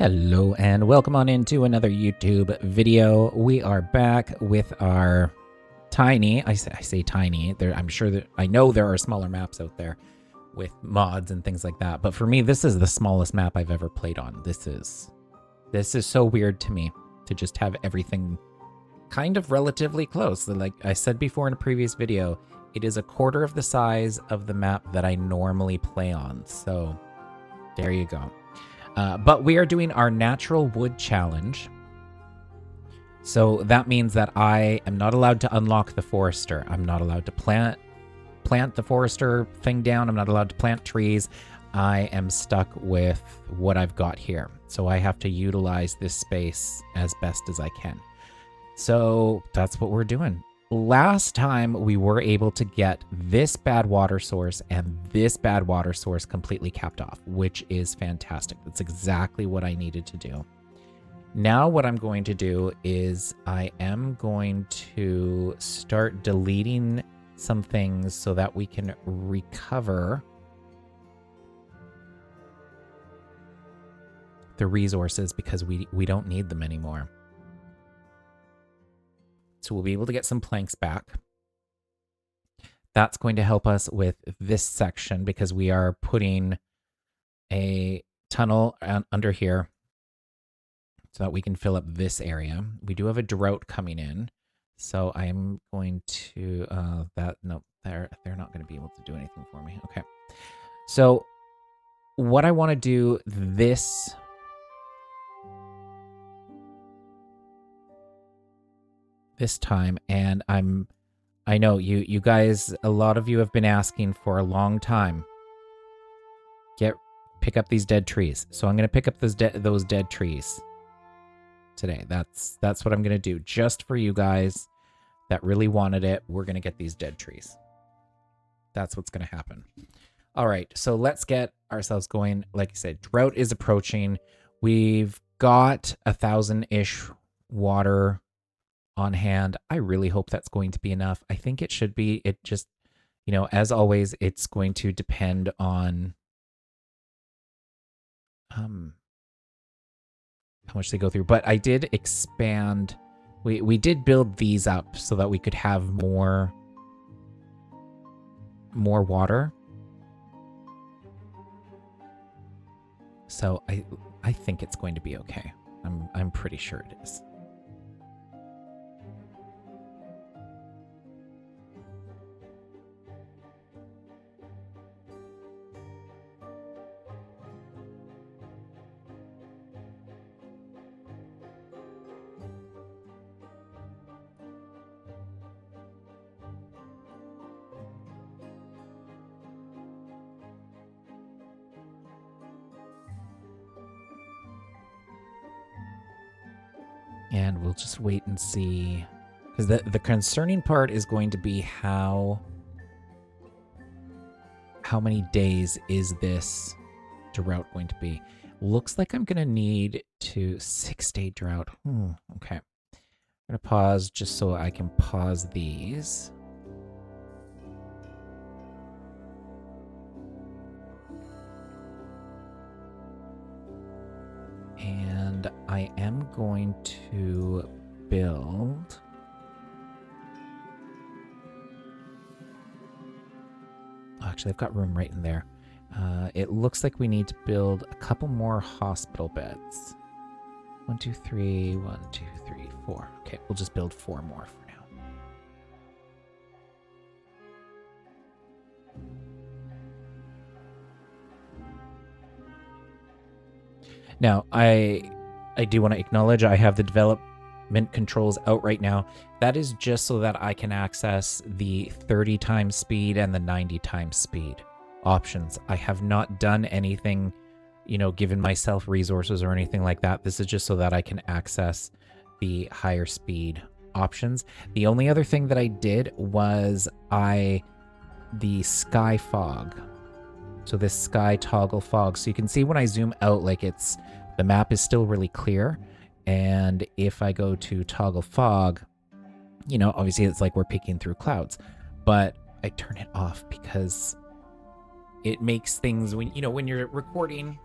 Hello and welcome on into another YouTube video. We are back with our tiny, I say tiny, I'm sure that I know there are smaller maps out there with mods and things like that, but for me this is the smallest map I've ever played on. This is so weird to me to just have everything kind of relatively close. Like I said before in a previous video, it is a quarter of the size of the map that I normally play on. So there you go. But we are doing our natural wood challenge. So that means that I am not allowed to unlock the forester. I'm not allowed to plant the forester thing down. I'm not allowed to plant trees. I am stuck with what I've got here. So I have to utilize this space as best as I can. So that's what we're doing. Last time we were able to get this bad water source and this bad water source completely capped off, which is fantastic. That's exactly what I needed to do. Now what I'm going to do is I am going to start deleting some things so that we can recover the resources because we don't need them anymore. So we'll be able to get some planks back. That's going to help us with this section because we are putting a tunnel under here so that we can fill up this area. We do have a drought coming in. So I'm going to, no, they're not going to be able to do anything for me. Okay. So what I want to do this time, and I know you guys, a lot of you have been asking for a long time, pick up these dead trees. So I'm going to pick up those dead trees today. That's what I'm going to do just for you guys that really wanted it. We're going to get these dead trees. That's what's going to happen. All right, so let's get ourselves going. Like I said, drought is approaching. We've got 1,000-ish water on hand. I really hope that's going to be enough. I think it should be. It just, as always, it's going to depend on how much they go through. But I did expand. We did build these up so that we could have more water. So I think it's going to be okay. I'm pretty sure it is. And we'll just wait and see. Because the concerning part is going to be how many days is this drought going to be. Looks like I'm going to need 6-day drought. Okay. I'm going to pause just so I can pause these. And I am going to build. Oh, actually, I've got room right in there. It looks like we need to build a couple more hospital beds. 1, 2, 3, 1, 2, 3, 4. Okay, we'll just build 4 more for now. Now, I do want to acknowledge I have the development controls out right now. That is just so that I can access the 30 times speed and the 90 times speed options. I have not done anything, given myself resources or anything like that. This is just so that I can access the higher speed options. The only other thing that I did was the sky fog. So this sky toggle fog. So you can see when I zoom out, like the map is still really clear. And if I go to toggle fog, obviously it's like we're peeking through clouds, but I turn it off because it makes things when you're recording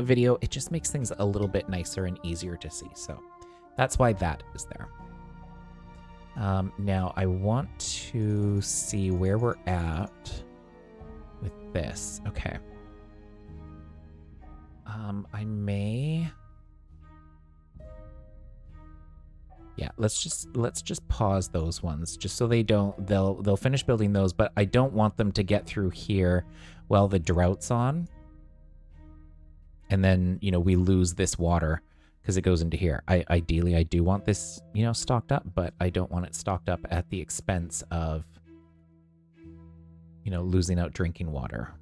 video, it just makes things a little bit nicer and easier to see. So that's why that is there. Now I want to see where we're at with this. Okay. I may... Yeah, let's just pause those ones just so they'll finish building those, but I don't want them to get through here while the drought's on. And then, you know, we lose this water because it goes into here. Ideally, I do want this, you know, stocked up, but I don't want it stocked up at the expense of, you know, losing out drinking water.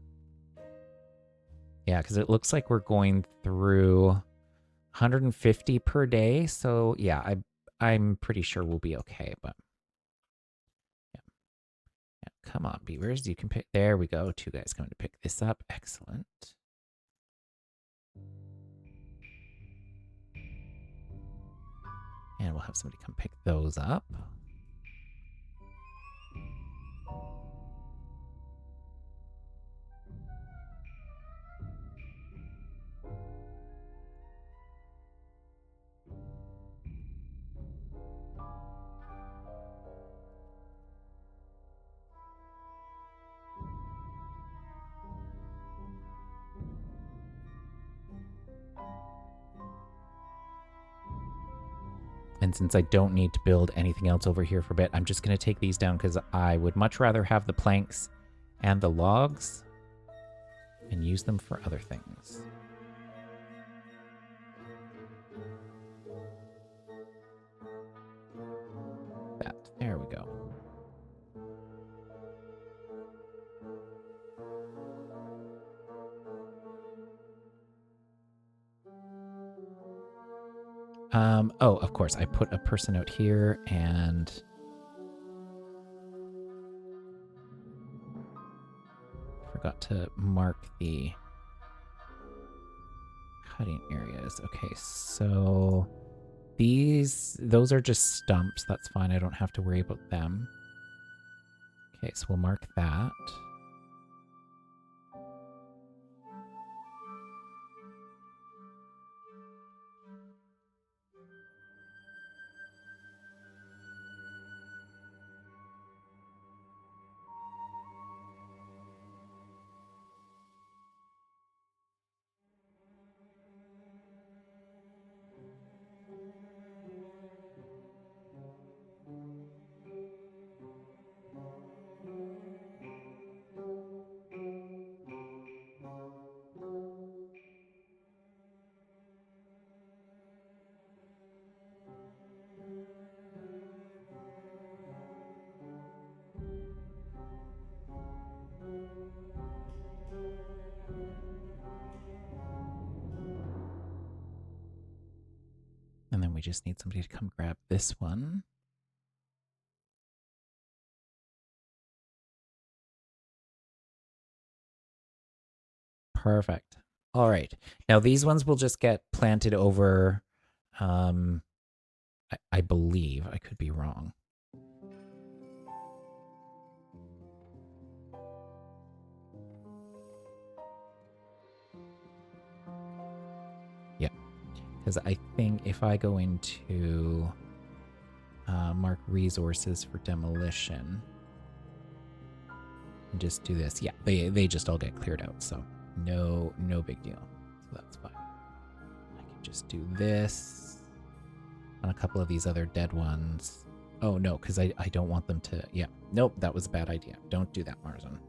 Yeah, because it looks like we're going through 150 per day. So yeah, I'm pretty sure we'll be okay, but yeah. Yeah, come on, beavers. You can pick. There we go. 2 guys coming to pick this up. Excellent. And we'll have somebody come pick those up. And since I don't need to build anything else over here for a bit, I'm just going to take these down because I would much rather have the planks and the logs and use them for other things. There we go. Oh, of course, I put a person out here and forgot to mark the cutting areas. Okay, so those are just stumps. That's fine. I don't have to worry about them. Okay, so we'll mark that. And then we just need somebody to come grab this one. Perfect. All right. Now these ones will just get planted over, I believe. I could be wrong. Yeah. Because I think if I go into mark resources for demolition and just do this, yeah, they just all get cleared out. So no big deal. So that's fine. I can just do this on a couple of these other dead ones. Oh no, because I don't want them to, yeah. Nope, that was a bad idea. Don't do that, Marzon.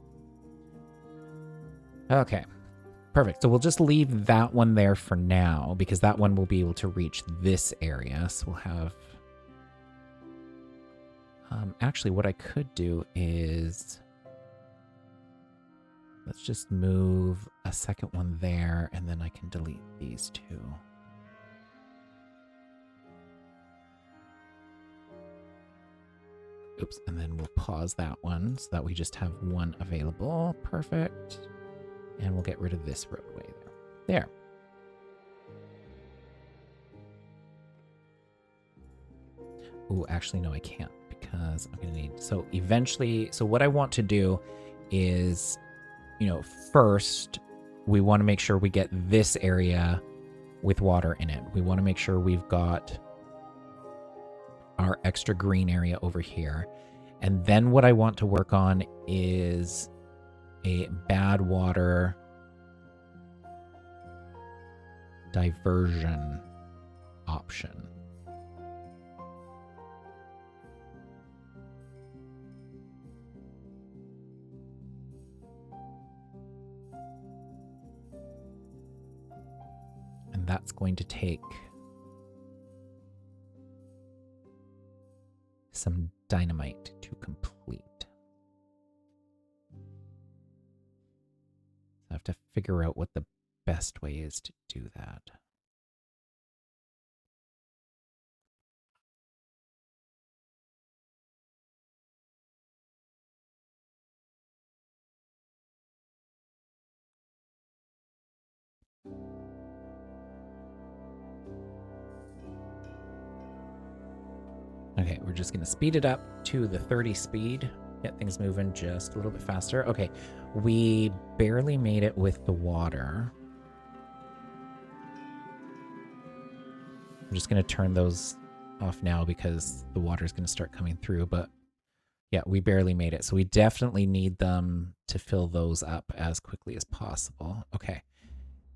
Okay. Perfect. So we'll just leave that one there for now because that one will be able to reach this area. So we'll have... actually, what I could do is... let's just move a second one there, and then I can delete these two. Oops, and then we'll pause that one so that we just have one available. Perfect. And we'll get rid of this roadway there. There. Oh, actually, no, I can't because I'm going to need... so eventually... so what I want to do is, you know, first we want to make sure we get this area with water in it. We want to make sure we've got our extra green area over here. And then what I want to work on is a bad water diversion option. And that's going to take some dynamite to complete. I have to figure out what the best way is to do that. Okay, we're just going to speed it up to the 30 speed. Get things moving just a little bit faster. Okay, we barely made it with the water. I'm just going to turn those off now because the water is going to start coming through. But yeah, we barely made it. So we definitely need them to fill those up as quickly as possible. Okay,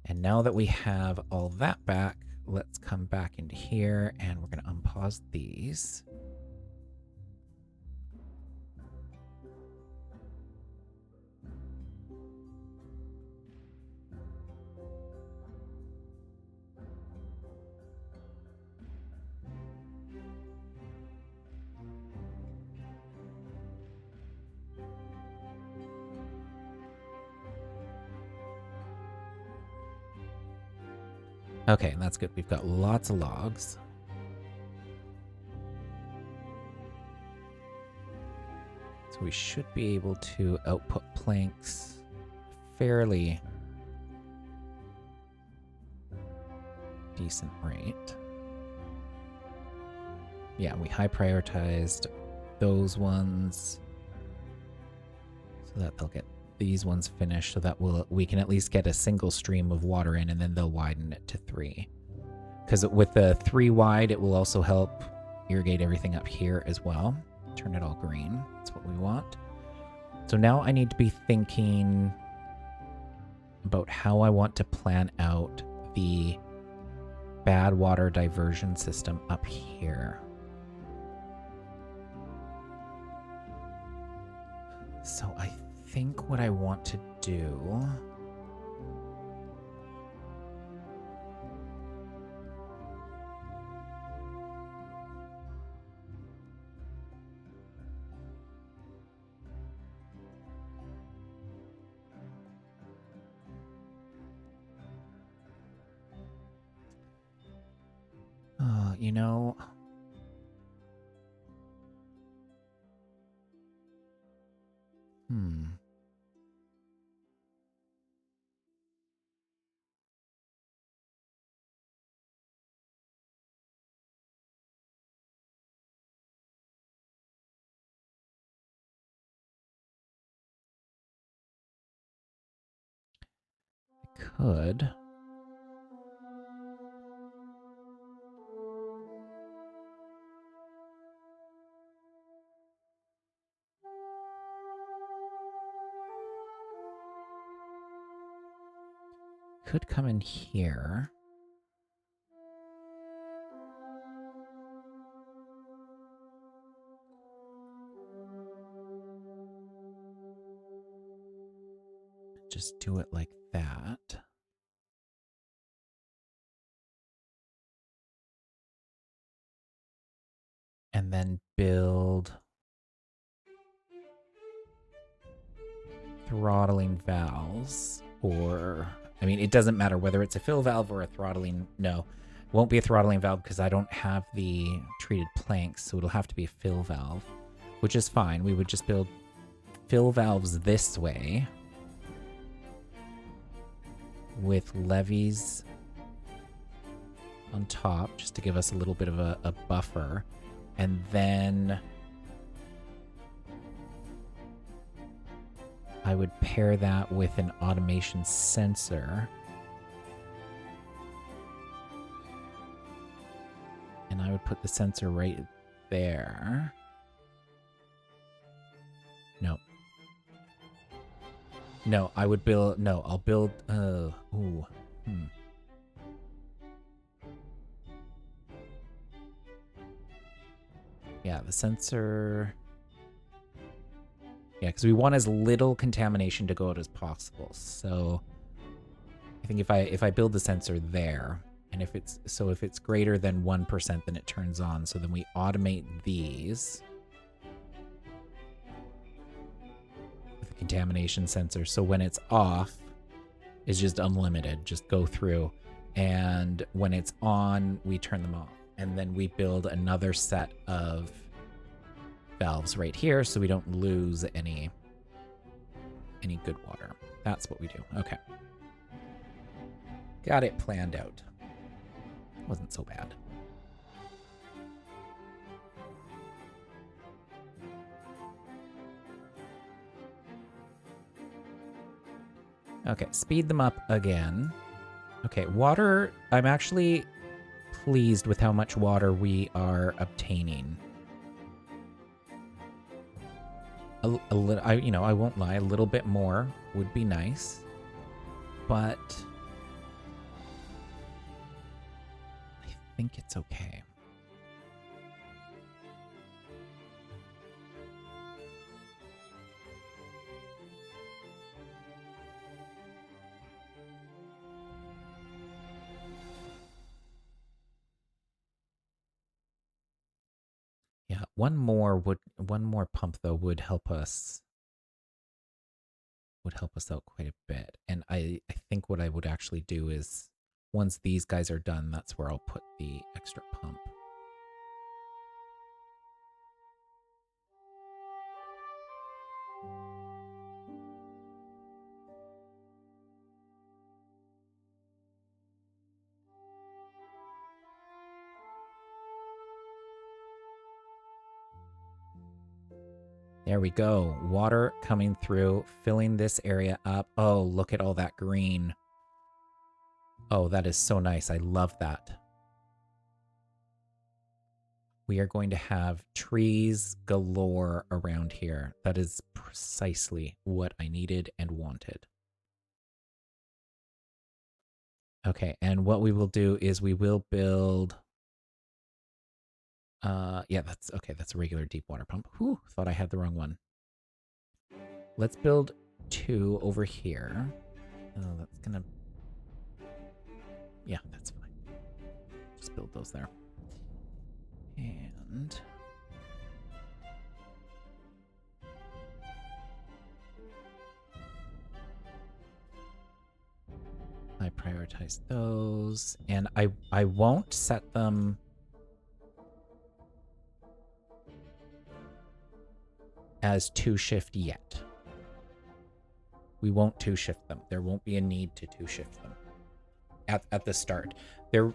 and now that we have all that back, let's come back into here and we're going to unpause these. Okay, that's good. We've got lots of logs. So we should be able to output planks fairly decent rate. Yeah, we high prioritized those ones so that they'll get these ones finished so that we can at least get a single stream of water in, and then they'll widen it to 3. Because with the 3 wide, it will also help irrigate everything up here as well. Turn it all green. That's what we want. So now I need to be thinking about how I want to plan out the bad water diversion system up here. So I think what I want to do you know, could. Could come in here. Just do it like that. And then build throttling valves, or, I mean, it doesn't matter whether it's a fill valve or a throttling. No, it won't be a throttling valve because I don't have the treated planks, so it'll have to be a fill valve, which is fine. We would just build fill valves this way with levees on top just to give us a little bit of a buffer. And then I I would pair that with an automation sensor. And I would put the sensor right there. No. No, I would build... No, I'll build... Yeah, the sensor... Yeah, because we want as little contamination to go out as possible. So I think if I build the sensor there, and if it's greater than 1%, then it turns on. So then we automate these with the contamination sensor. So when it's off, it's just unlimited. Just go through. And when it's on, we turn them off. And then we build another set of valves right here so we don't lose any good water. That's what we do. Okay. Got it planned out. Wasn't so bad. Okay, speed them up again. Okay, water, I'm actually pleased with how much water we are obtaining. A little, I won't lie, a little bit more would be nice, but I think it's okay. Yeah, one more pump though would help us out quite a bit. And I think what I would actually do is once these guys are done, that's where I'll put the extra pump. There we go. Water coming through, filling this area up. Oh, look at all that green. Oh, that is so nice. I love that. We are going to have trees galore around here. That is precisely what I needed and wanted. Okay, and what we will do is we will build... yeah, that's okay. That's a regular deep water pump. Whew, thought I had the wrong one. Let's build 2 over here. Oh, that's gonna... Yeah, that's fine. Just build those there. And... I prioritize those. And I won't set them... as 2-shift yet. We won't 2-shift them. There won't be a need to 2-shift them at the start.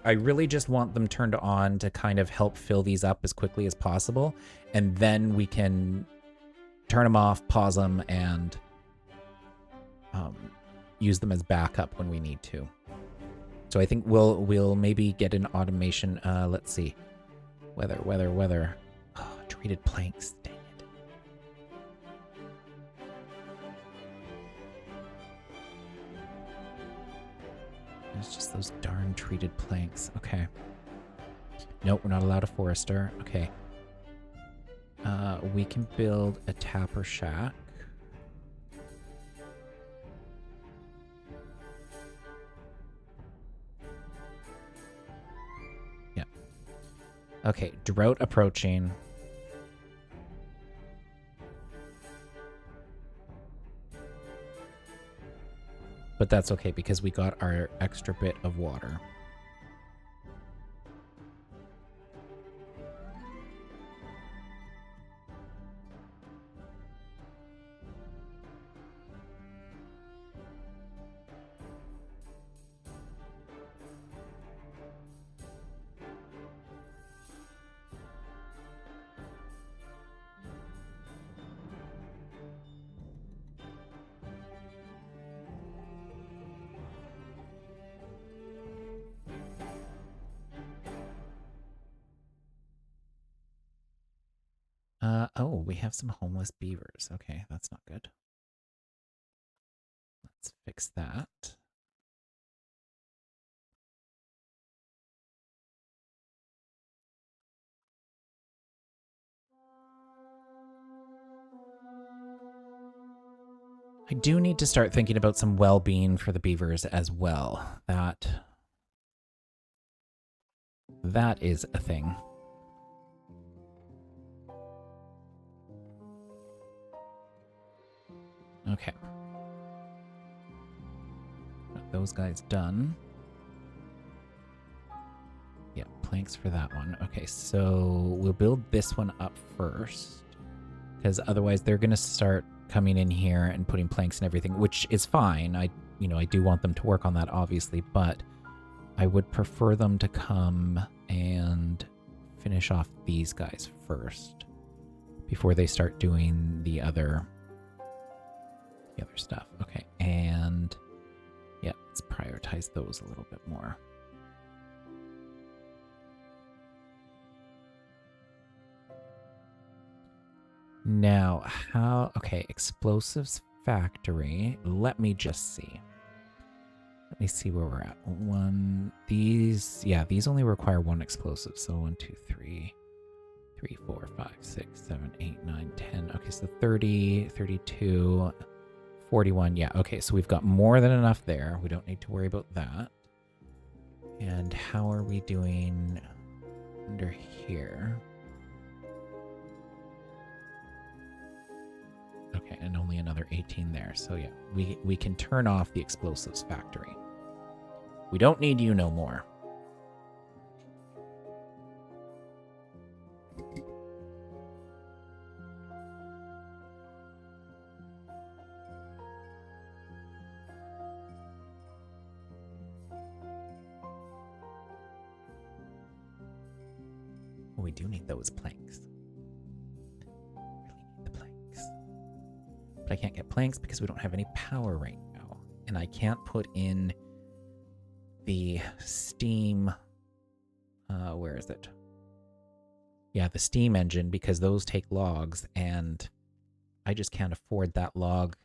I really just want them turned on to kind of help fill these up as quickly as possible, and then we can turn them off, pause them, and use them as backup when we need to. So I think we'll maybe get an automation. Let's see, weather. Oh, treated planks. Dang. It's just those darn treated planks. Okay. Nope, we're not allowed a forester. Okay. We can build a tapper shack. Yeah. Okay, drought approaching. But that's okay because we got our extra bit of water. we have some homeless beavers. Okay, that's not good. Let's fix that. I do need to start thinking about some well-being for the beavers as well. That is a thing. Okay. Got those guys done. Yeah, planks for that one. Okay, so we'll build this one up first, because otherwise they're going to start coming in here and putting planks and everything, which is fine. I do want them to work on that, obviously, but I would prefer them to come and finish off these guys first before they start doing the other stuff. Okay, and yeah, let's prioritize those a little bit more. Now, okay, explosives factory. Let me just see. Let me see where we're at. These only require one explosive. So 1, 2, 3, 4, 5, 6, 7, 8, 9, 10. Okay, so 30, 32, 41. Yeah, okay, so we've got more than enough there. We don't need to worry about that. And how are we doing under here? Okay, and only another 18 there. So yeah, we can turn off the explosives factory. We don't need you no more. Oh, we do need those planks. Really need the planks. But I can't get planks because we don't have any power right now. And I can't put in the steam... where is it? Yeah, the steam engine, because those take logs, and I just can't afford that log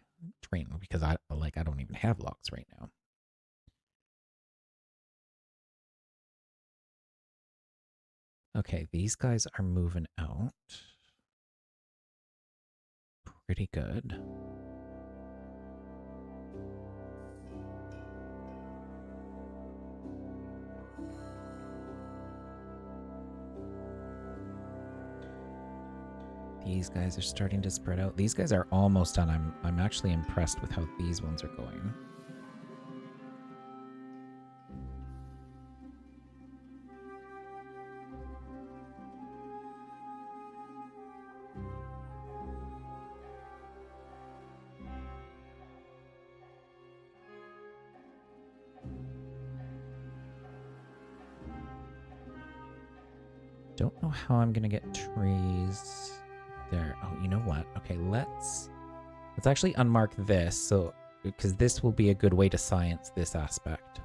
train because I don't even have logs right now. Okay, these guys are moving out. Pretty good. These guys are starting to spread out. These guys are almost done. I'm actually impressed with how these ones are going. Don't know how I'm gonna get trees there. Oh, you know what? Okay, let's actually unmark this, so because this will be a good way to science this aspect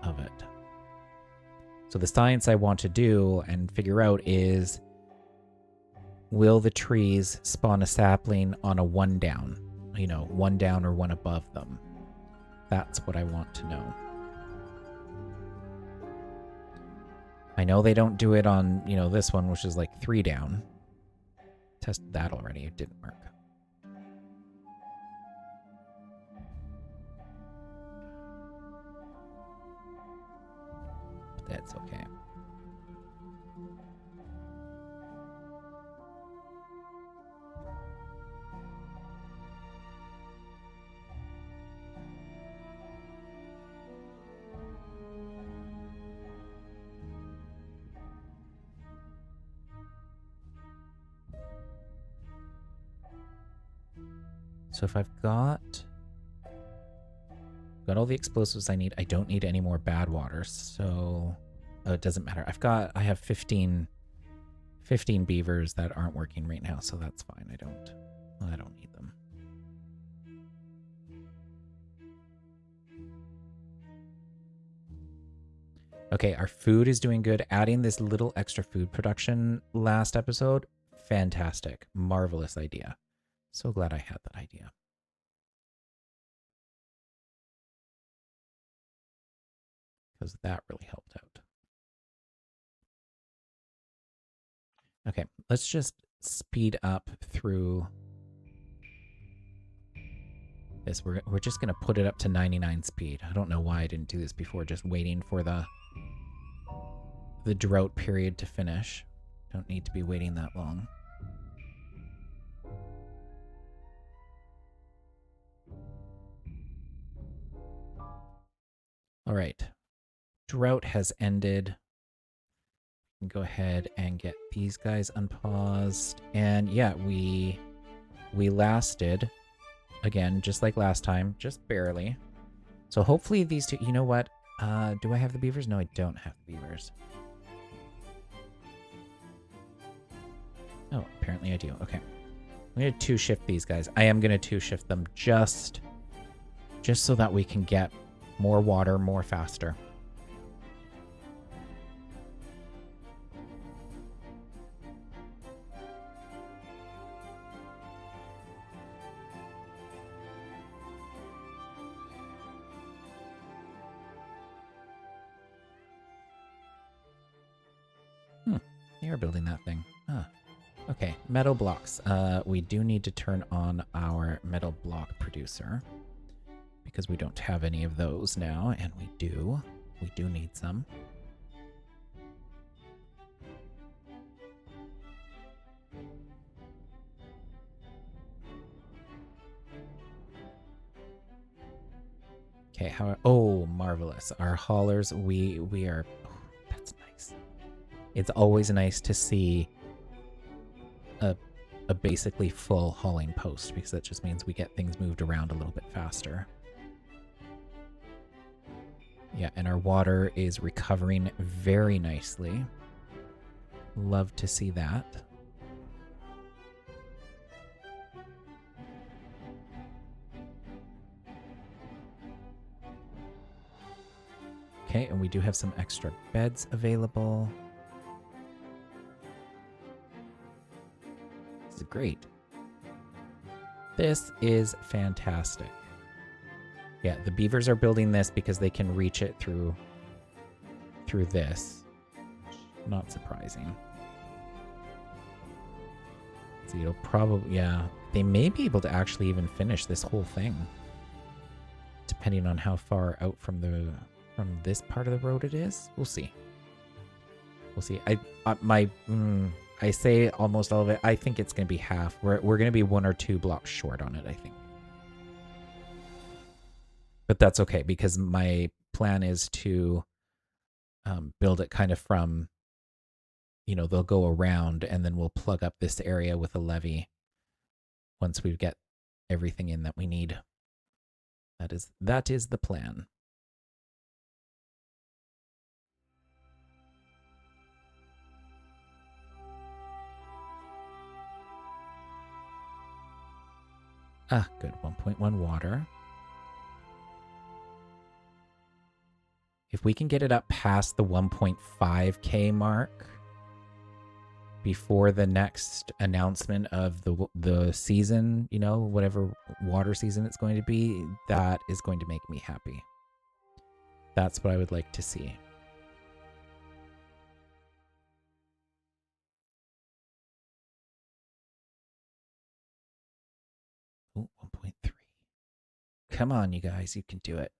of it. So the science I want to do and figure out is, will the trees spawn a sapling on a 1 down? You know, 1 down or 1 above them. That's what I want to know. I know they don't do it on, this one, which is like 3 down. Tested that already. It didn't work. But that's okay. So if I've got all the explosives I need, I don't need any more bad water, so it doesn't matter. I have 15 beavers that aren't working right now, so that's fine. I don't need them. Okay, our food is doing good. Adding this little extra food production last episode, fantastic. Marvelous idea. So glad I had that idea. Because that really helped out. Okay, let's just speed up through this. We're just going to put it up to 99 speed. I don't know why I didn't do this before, just waiting for the drought period to finish. Don't need to be waiting that long. All right. Drought has ended. We can go ahead and get these guys unpaused. And yeah, we lasted, again, just like last time, just barely. So hopefully these two, you know what? Do I have the beavers? No, I don't have the beavers. Oh, apparently I do. Okay. I'm going to two-shift these guys. I am going to two-shift them just so that we can get more water more faster. They are building that thing. Ah. Okay, metal blocks. We do need to turn on our metal block producer because we don't have any of those now, and we do need some. Okay, oh, marvelous. Our haulers, we are, oh, that's nice. It's always nice to see a basically full hauling post because that just means we get things moved around a little bit faster. Yeah, and our water is recovering very nicely. Love to see that. Okay, and we do have some extra beds available. This is great. This is fantastic. Yeah, the beavers are building this because they can reach it through this. Not surprising. So you'll probably, yeah, they may be able to actually even finish this whole thing, depending on how far out from this part of the road it is. We'll see. We'll see. I say almost all of it. I think it's going to be half. We're going to be 1 or 2 blocks short on it, I think. But that's okay because my plan is to build it kind of from, they'll go around and then we'll plug up this area with a levee once we get everything in that we need. That is the plan. Ah, good. 1.1 water. If we can get it up past the 1.5K mark before the next announcement of the season, whatever water season it's going to be, that is going to make me happy. That's what I would like to see. Oh, 1.3. Come on, you guys, you can do it.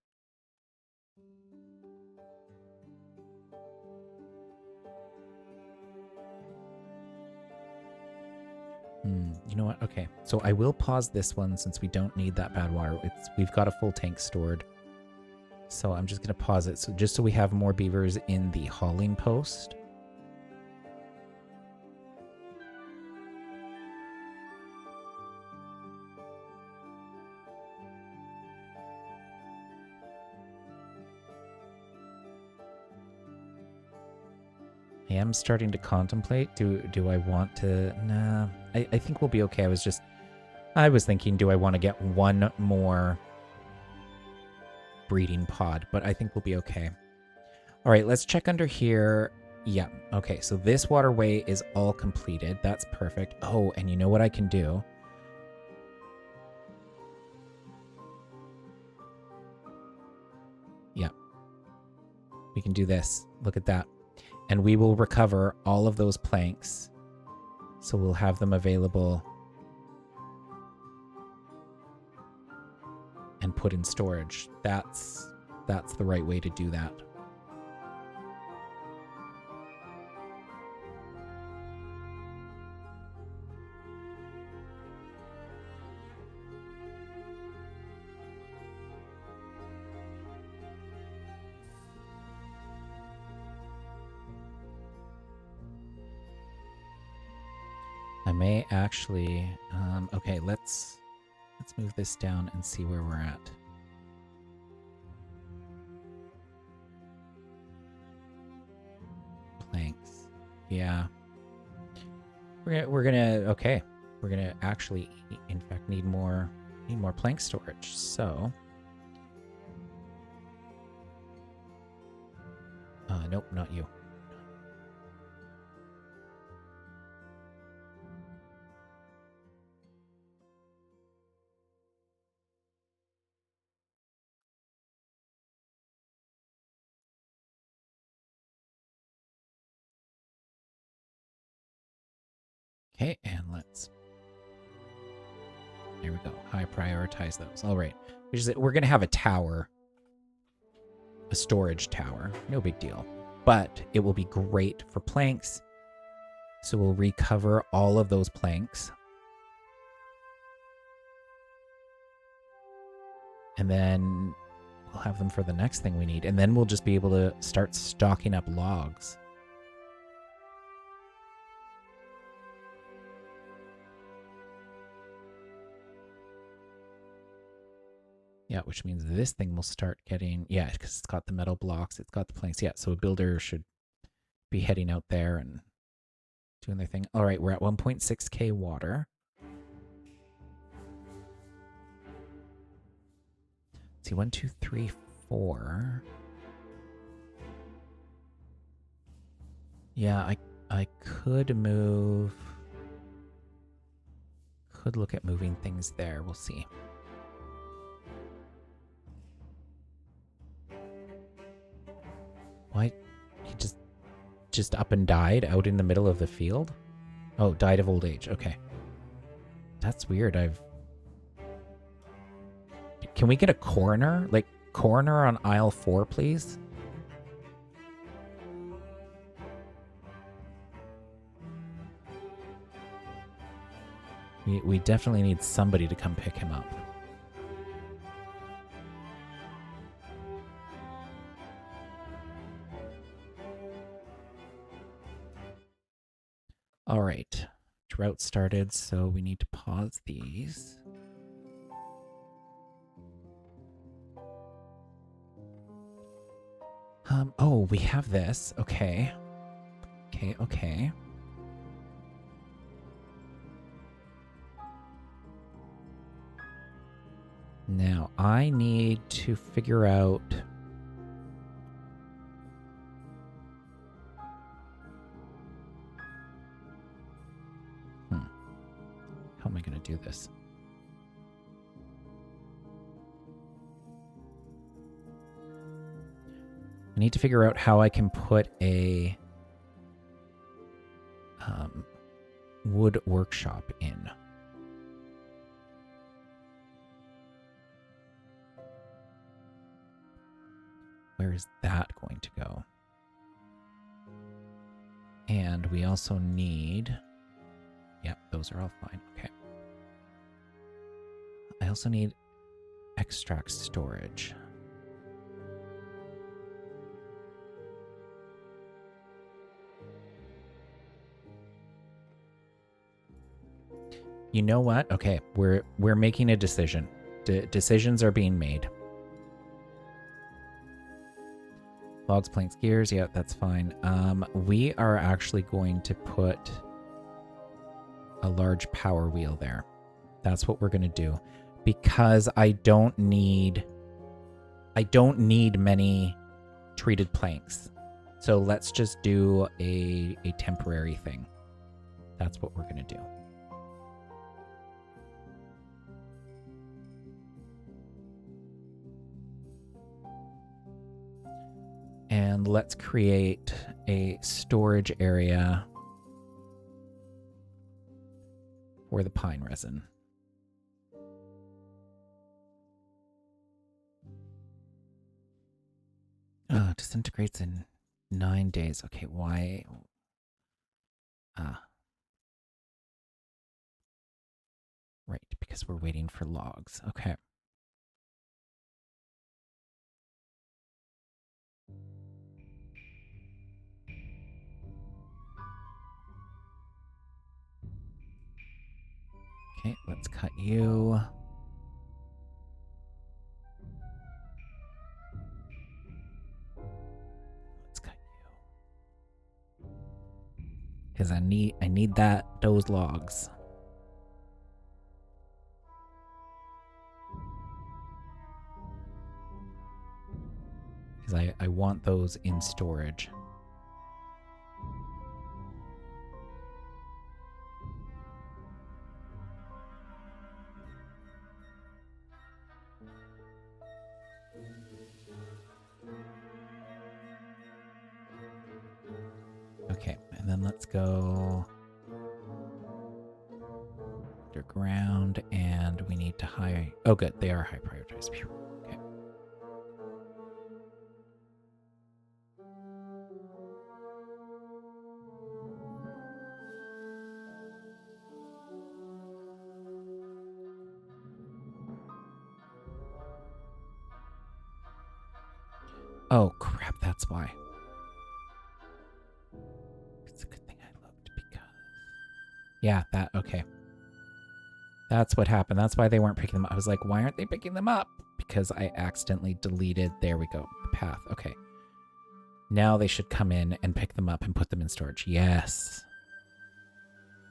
You know what? Okay, so I will pause this one since we don't need that bad water. We've got a full tank stored. So I'm just going to pause it just so we have more beavers in the hauling post. I am starting to contemplate. Do I want to? Nah, I think we'll be okay. I was thinking, do I want to get one more breeding pod? But I think we'll be okay. All right, let's check under here. Yeah. Okay, so this waterway is all completed. That's perfect. Oh, and you know what I can do? Yeah. We can do this. Look at that. And we will recover all of those planks. So we'll have them available and put in storage. That's the right way to do that. I may actually okay, let's move this down and see where we're at. Planks. Yeah. We're gonna actually in fact need more plank storage. So nope, not you. Okay, and there we go. High prioritize those. All right. We're going to have a tower, a storage tower. No big deal. But it will be great for planks. So we'll recover all of those planks. And then we'll have them for the next thing we need. And then we'll just be able to start stocking up logs. Yeah, which means this thing will start getting, yeah, because it's got the metal blocks, it's got the planks. Yeah, so a builder should be heading out there and doing their thing. All right, we're at 1.6k water. Let's see, 1, 2, 3, 4. Yeah, I could move. Could look at moving things there. We'll see. Why? He just up and died out in the middle of the field? Oh, died of old age. Okay. That's weird. Can we get a coroner? Like, coroner on aisle 4, please? We definitely need somebody to come pick him up. All right. Drought started, so we need to pause these. Oh, we have this. Okay. Okay. Now, I need to figure out... How am I going to do this? I need to figure out how I can put a wood workshop in. Where is that going to go? And we also need... Yep, those are all fine. Okay. I also need extract storage. You know what? Okay, we're making a decision. Decisions are being made. Logs, planks, gears. Yeah, that's fine. We are actually going to put a large power wheel there. That's what we're going to do, because I don't need many treated planks. So let's just do a temporary thing. That's what we're going to do. And let's create a storage area for the pine resin. Oh, it disintegrates in 9 days. Okay, why? Right, because we're waiting for logs. Okay. Okay, let's cut you. Let's cut you. Because I need those logs. Because I want those in storage. Okay, and then let's go underground, and we need to high. Oh, good, they are high prioritized. Phew. Okay. Oh crap, that's why. It's a good thing I looked because. Yeah, that okay. That's what happened. That's why they weren't picking them up. I was like, why aren't they picking them up? Because I accidentally deleted. There we go. The path. Okay. Now they should come in and pick them up and put them in storage. Yes.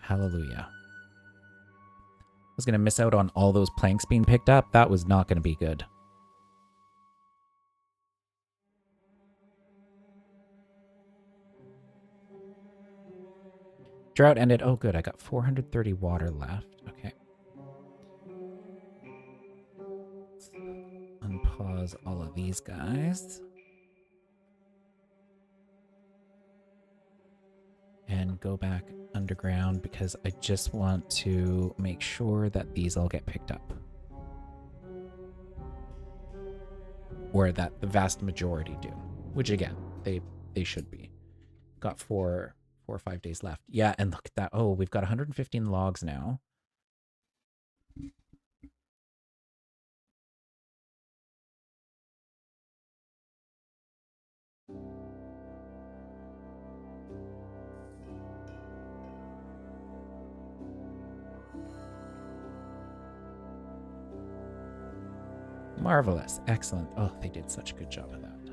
Hallelujah. I was going to miss out on all those planks being picked up. That was not going to be good. Drought ended. Oh, good. I got 430 water left. Okay. Let's unpause all of these guys. And go back underground because I just want to make sure that these all get picked up. Or that the vast majority do. Which again, they should be. Got 4 or 5 days left. Yeah, and look at that. Oh, we've got 115 logs now. Marvelous. Excellent. Oh, they did such a good job of that.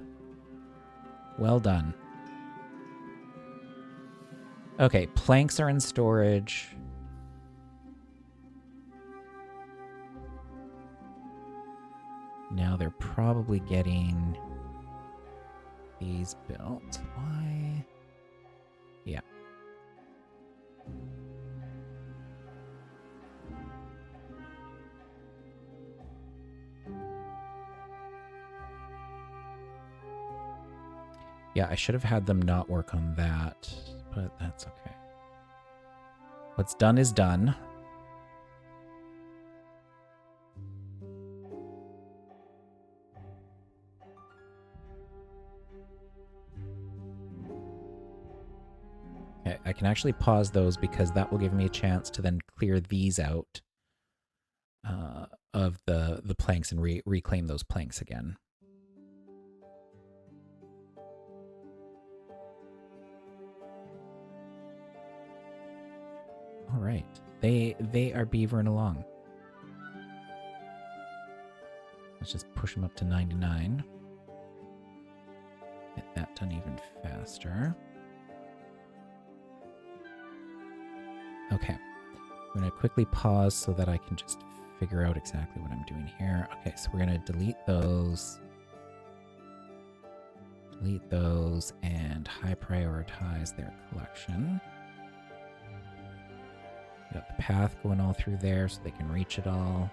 Well done. Okay, planks are in storage. Now they're probably getting these built. Why? Yeah. Yeah, I should have had them not work on that, but that's okay. What's done is done. Okay, I can actually pause those because that will give me a chance to then clear these out of the planks and reclaim those planks again. All right, they are beavering along. Let's just push them up to 99. Get that done even faster. Okay, I'm going to quickly pause so that I can just figure out exactly what I'm doing here. Okay, so we're going to delete those. delete those and high prioritize their collection. We got the path going all through there so they can reach it all.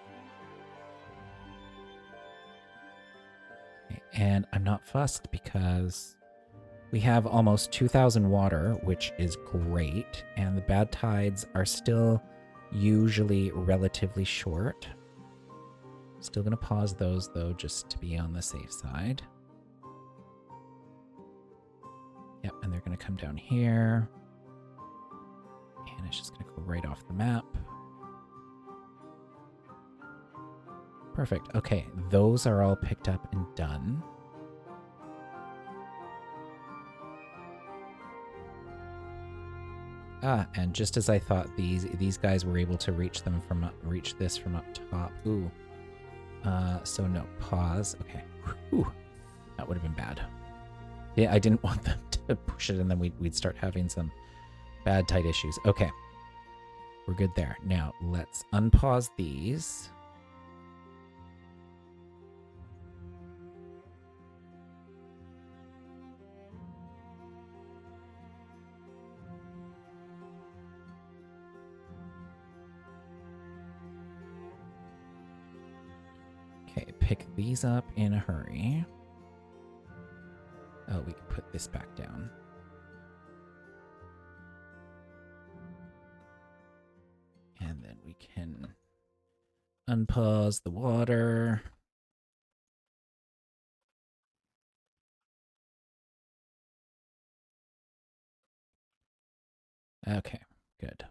Okay, and I'm not fussed because we have almost 2,000 water, which is great, and the bad tides are still usually relatively short. Still going to pause those, though, just to be on the safe side. Yep, and they're going to come down here. And it's just going to go right off the map. Perfect. Okay, those are all picked up and done. Ah, and just as I thought, these guys were able to reach this from up top. Ooh. So no, pause. Okay. Whew. That would have been bad. Yeah, I didn't want them to push it and then we'd start having some bad tide issues. Okay. We're good there. Now, let's unpause these. Okay, pick these up in a hurry. Oh, we can put this back down. And then we can unpause the water. Okay, good.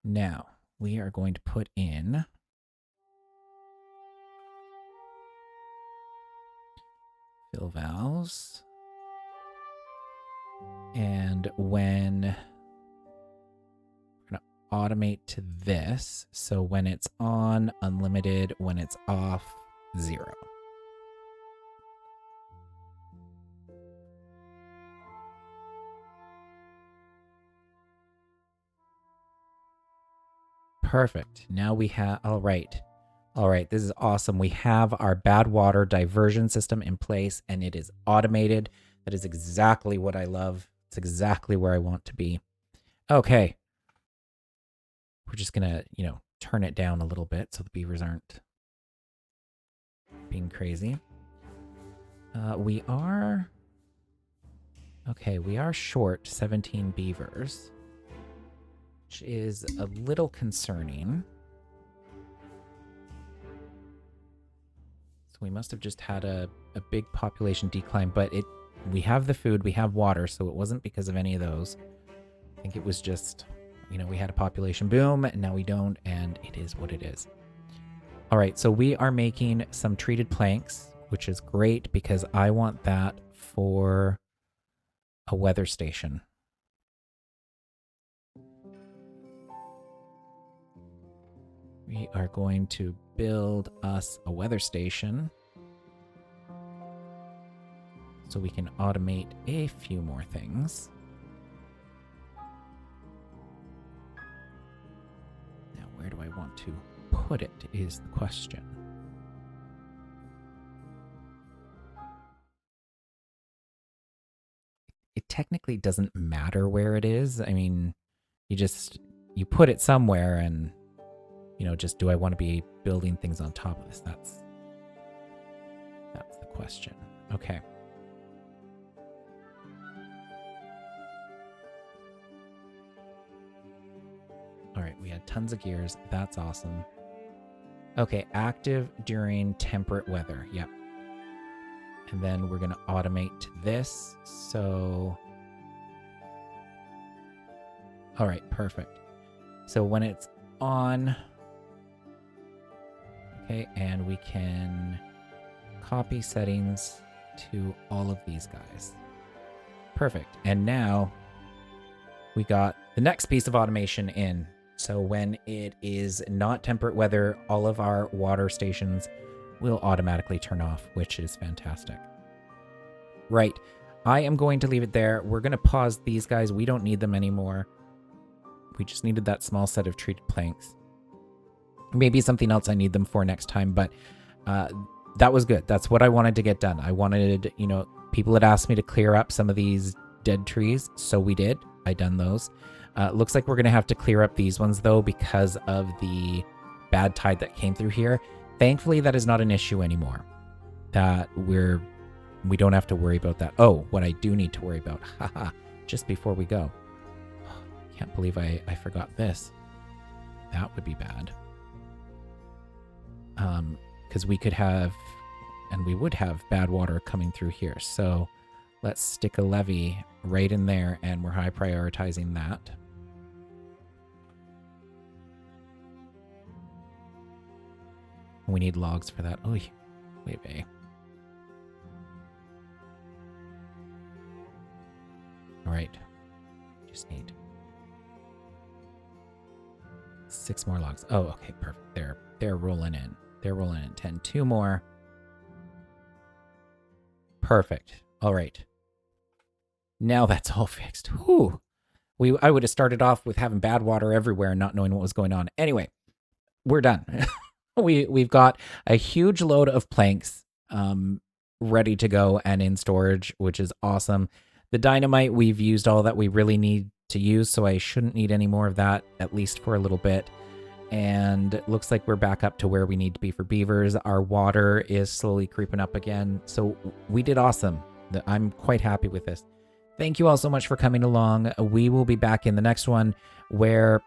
Now, we are going to put in fill valves. And when we're going to automate to this, so when it's on, unlimited, when it's off, 0. Perfect. Now we have, all right, this is awesome. We have our bad water diversion system in place and it is automated. That is exactly what I love. It's exactly where I want to be. Okay. We're just gonna, turn it down a little bit so the beavers aren't being crazy. We are short 17 beavers, which is a little concerning. So we must have just had a big population decline, but we have the food, we have water, so it wasn't because of any of those. I think it was just, we had a population boom, and now we don't, and it is what it is. All right, so we are making some treated planks, which is great because I want that for a weather station. We are going to build us a weather station so we can automate a few more things. Now, where do I want to put it is the question. It technically doesn't matter where it is. I mean, you put it somewhere and, just do I want to be building things on top of this? That's the question. Okay. All right, we had tons of gears. That's awesome. Okay, active during temperate weather. Yep. And then we're going to automate this. So, all right, perfect. So when it's on, okay, and we can copy settings to all of these guys. Perfect. And now we got the next piece of automation in. So when it is not temperate weather, all of our water stations will automatically turn off, which is fantastic. Right. I am going to leave it there. We're going to pause these guys. We don't need them anymore. We just needed that small set of treated planks. Maybe something else I need them for next time, but that was good. That's what I wanted to get done. I wanted, people had asked me to clear up some of these dead trees, so we did. I done those. Looks like we're going to have to clear up these ones, though, because of the bad tide that came through here. Thankfully, that is not an issue anymore. That we don't have to worry about that. Oh, what I do need to worry about, haha, just before we go. Can't believe I forgot this. That would be bad. Because we could have, and we would have bad water coming through here. So let's stick a levee right in there, and we're high prioritizing that. We need logs for that. Oh, wait. All right. Just need 6 more logs. Oh, okay, perfect. They're rolling in. They're rolling in 10. 2 more. Perfect. All right. Now that's all fixed. Whew. I would have started off with having bad water everywhere and not knowing what was going on. Anyway, we're done. We've got a huge load of planks ready to go and in storage, which is awesome. The dynamite, we've used all that we really need to use, so I shouldn't need any more of that, at least for a little bit. And it looks like we're back up to where we need to be for beavers. Our water is slowly creeping up again, so we did awesome. I'm quite happy with this. Thank you all so much for coming along. We will be back in the next one where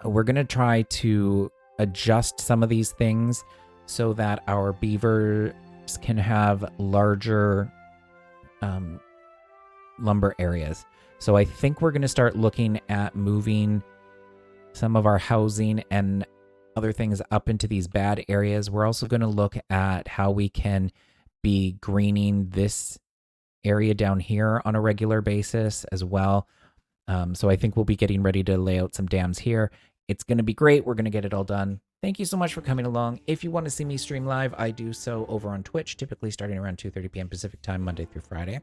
we're going to try to adjust some of these things so that our beavers can have larger lumber areas. So I think we're going to start looking at moving some of our housing and other things up into these bad areas. We're also going to look at how we can be greening this area down here on a regular basis as well. So I think we'll be getting ready to lay out some dams here. It's going to be great. We're going to get it all done. Thank you so much for coming along. If you want to see me stream live, I do so over on Twitch, typically starting around 2:30 p.m. Pacific time, Monday through Friday.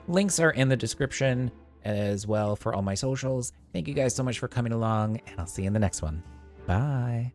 Links are in the description as well for all my socials. Thank you guys so much for coming along, and I'll see you in the next one. Bye.